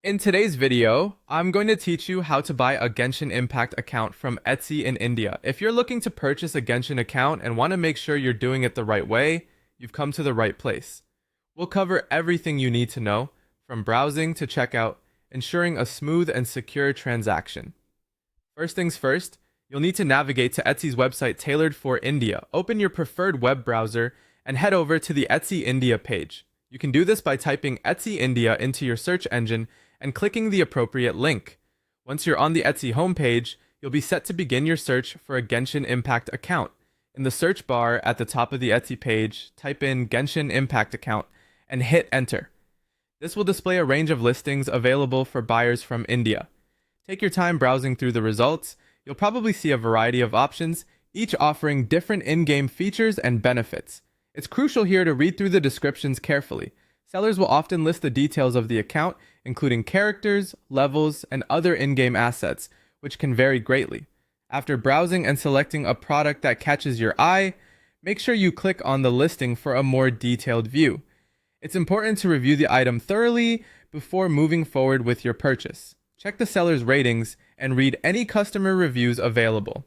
In today's video, I'm going to teach you how to buy a Genshin Impact account from Etsy in India. If you're looking to purchase a Genshin account and want to make sure you're doing it the right way, you've come to the right place. We'll cover everything you need to know, from browsing to checkout, ensuring a smooth and secure transaction. First things first, you'll need to navigate to Etsy's website tailored for India. Open your preferred web browser and head over to the Etsy India page. You can do this by typing Etsy India into your search engine and clicking the appropriate link. Once you're on the Etsy homepage, you'll be set to begin your search for a Genshin Impact account. In the search bar at the top of the Etsy page, type in Genshin Impact account and hit enter. This will display a range of listings available for buyers from India. Take your time browsing through the results. You'll probably see a variety of options, each offering different in-game features and benefits. It's crucial here to read through the descriptions carefully. Sellers will often list the details of the account, including characters, levels, and other in-game assets, which can vary greatly. After browsing and selecting a product that catches your eye, make sure you click on the listing for a more detailed view. It's important to review the item thoroughly before moving forward with your purchase. Check the seller's ratings and read any customer reviews available.